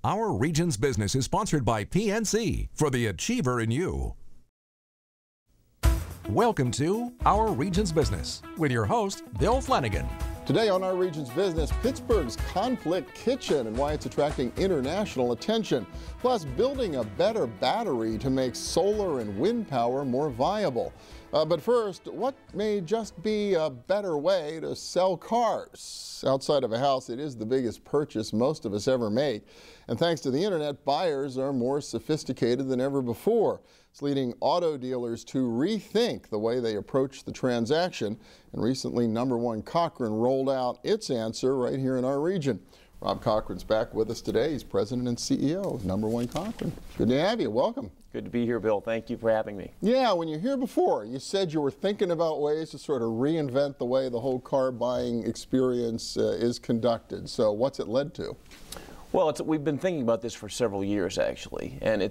Our Region's Business is sponsored by PNC for the Achiever in you. Welcome to Our Region's Business with your host, Bill Flanagan. Today on Our Region's Business, Pittsburgh's conflict kitchen and why it's attracting international attention. Plus, building a better battery to make solar and wind power more viable. But first, what may just be a better way to sell cars? Outside of a house, it is the biggest purchase most of us ever make. And thanks to the internet, buyers are more sophisticated than ever before. It's leading auto dealers to rethink the way they approach the transaction. And recently, #1 Cochran rolled out its answer right here in our region. Rob Cochran's back with us today. He's president and CEO of #1 Cochran. Good to have you. Welcome. Good to be here, Bill. Thank you for having me. Yeah, when you're here before, you said you were thinking about ways to sort of reinvent the way the whole car buying experience is conducted. So what's it led to? Well, we've been thinking about this for several years, actually, and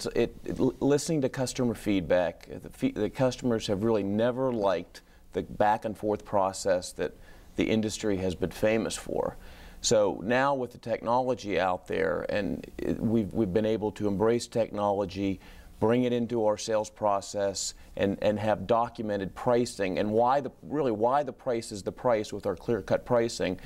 listening to customer feedback. The customers have really never liked the back and forth process that the industry has been famous for. So now with the technology out there, and we've been able to embrace technology, bring it into our sales process, and have documented pricing, and why the price is the price with our clear-cut pricing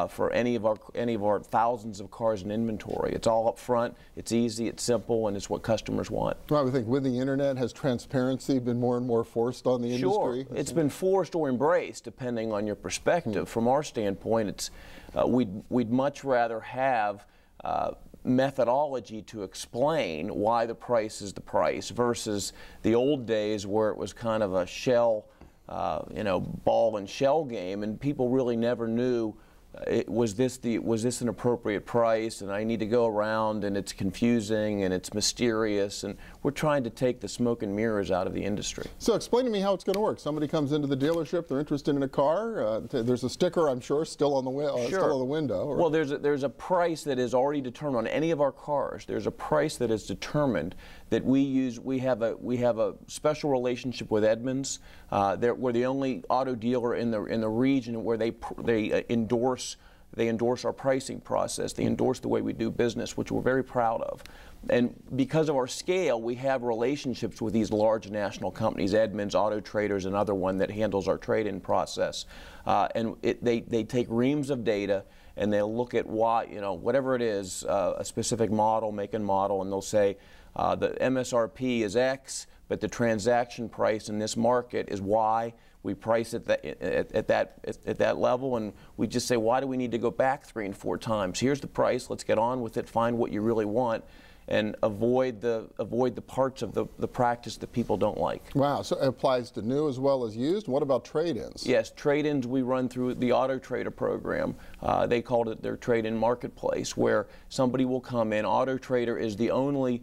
for any of our thousands of cars in inventory. It's all up front, it's easy, it's simple, and it's what customers want. Well, I would think with the internet, has transparency been more and more forced on the industry? Sure, it's been forced or embraced depending on your perspective. From our standpoint, it's we'd much rather have methodology to explain why the price is the price versus the old days where it was kind of a shell, ball and shell game, and people really never knew was this an appropriate price, and I need to go around, and it's confusing and it's mysterious, and we're trying to take the smoke and mirrors out of the industry. So explain to me how it's going to work. Somebody comes into the dealership, they're interested in a car. There's a sticker, I'm sure, still on the window. Well, there's a price that is already determined on any of our cars. There's a price that is determined that we use. We have a special relationship with Edmunds. We're the only auto dealer in the region where they endorse our pricing process. They endorse the way we do business, which we're very proud of. And because of our scale, we have relationships with these large national companies, Edmunds, Auto Trader's another one that handles our trade-in process. And they take reams of data, and they'll look at why, whatever it is, a specific model, make and model, and they'll say the MSRP is X, but the transaction price in this market is Y. We price it at that level, and we just say, why do we need to go back 3 and 4 times? Here's the price. Let's get on with it. Find what you really want, and avoid the parts of the practice that people don't like. Wow. So it applies to new as well as used. What about trade-ins? Yes, trade-ins we run through the Auto Trader program. They called it their trade-in marketplace, where somebody will come in. Auto Trader is the only.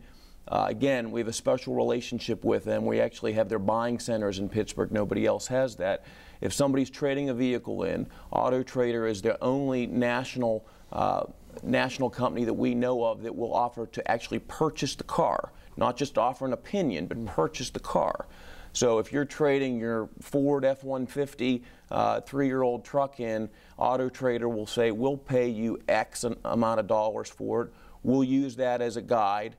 Again, we have a special relationship with them. We actually have their buying centers in Pittsburgh. Nobody else has that. If somebody's trading a vehicle in, Auto Trader is the only national company that we know of that will offer to actually purchase the car, not just offer an opinion, but purchase the car. So if you're trading your Ford F-150 3-year-old truck in, Auto Trader will say, we'll pay you X amount of dollars for it. We'll use that as a guide.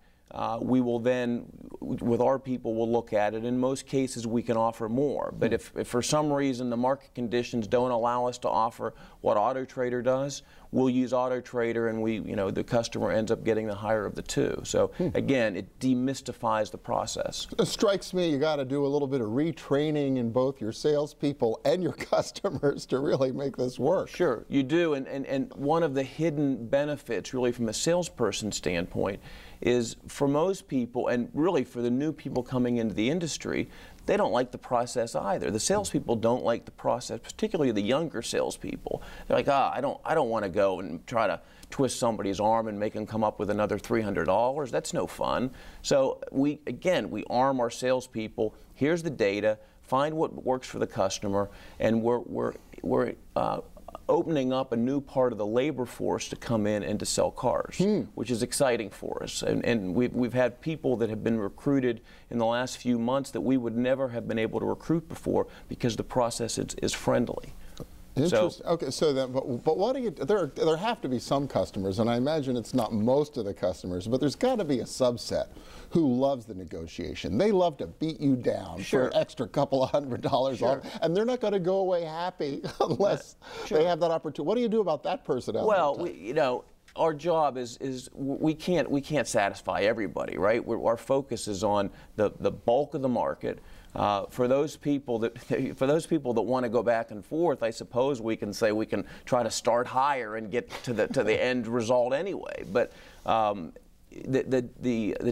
We will then, with our people, we'll look at it. In most cases, we can offer more. But if for some reason the market conditions don't allow us to offer what Auto Trader does, we'll use Auto Trader, and the customer ends up getting the higher of the two. So again, it demystifies the process. It strikes me you got to do a little bit of retraining in both your salespeople and your customers to really make this work. Sure, you do. And one of the hidden benefits, really, from a salesperson standpoint, is for most people, and really for the new people coming into the industry, they don't like the process either. The salespeople don't like the process, particularly the younger salespeople. They're like, I don't want to go and try to twist somebody's arm and make them come up with another $300. That's no fun. So we arm our salespeople. Here's the data. Find what works for the customer, and we're opening up a new part of the labor force to come in and to sell cars, which is exciting for us. And we've had people that have been recruited in the last few months that we would never have been able to recruit before because the process is friendly. Interesting. Okay, so then, but what do you? There have to be some customers, and I imagine it's not most of the customers, but there's got to be a subset who loves the negotiation. They love to beat you down for an extra couple of $100 off, and they're not going to go away happy unless they have that opportunity. What do you do about that person? Well, you know, our job is we can't satisfy everybody, right? Our focus is on the bulk of the market. For those people that want to go back and forth, I suppose we can say we can try to start higher and get to the end result anyway. But the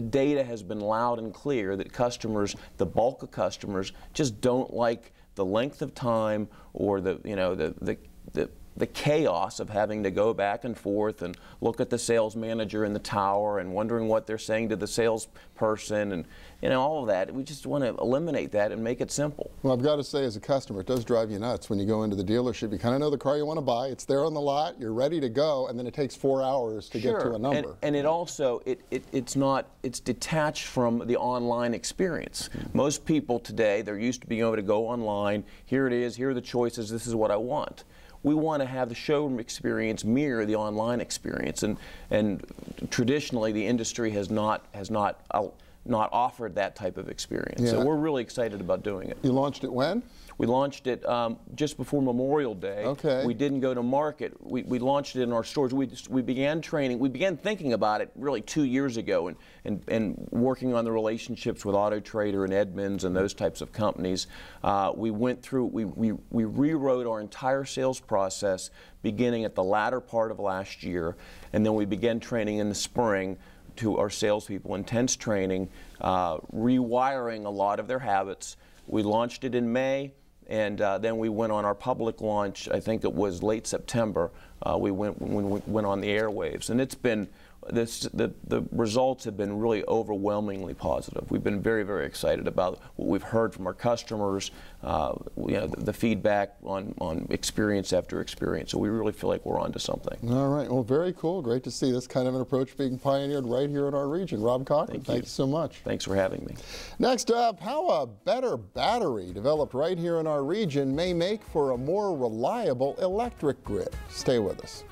data has been loud and clear that customers, the bulk of customers, just don't like the length of time or the chaos of having to go back and forth and look at the sales manager in the tower and wondering what they're saying to the salesperson and all of that. We just want to eliminate that and make it simple. Well, I've got to say, as a customer, it does drive you nuts when you go into the dealership. You kind of know the car you want to buy. It's there on the lot. You're ready to go, and then it takes 4 hours to get to a number. And it also it's detached from the online experience. Most people today, they're used to being able to go online. Here it is. Here are the choices. This is what I want. We want to have the showroom experience mirror the online experience, and traditionally the industry has not offered that type of experience. So we're really excited about doing it. You launched it when? We launched it just before Memorial Day. Okay. We didn't go to market. We launched it in our stores. We began training. We began thinking about it really 2 years ago and working on the relationships with Auto Trader and Edmunds and those types of companies. We went through, we rewrote our entire sales process beginning at the latter part of last year, and then we began training in the spring to our salespeople, intense training, rewiring a lot of their habits. We launched it in May. And then we went on our public launch. I think it was late September. We went on the airwaves, and it's been the results have been really overwhelmingly positive. We've been very, very excited about what we've heard from our customers. The feedback on experience after experience. So we really feel like we're onto something. All right. Well, very cool. Great to see this kind of an approach being pioneered right here in our region. Rob Cochran, thank you so much. Thanks for having me. Next up, how a better battery developed right here in our region may make for a more reliable electric grid. Stay with us.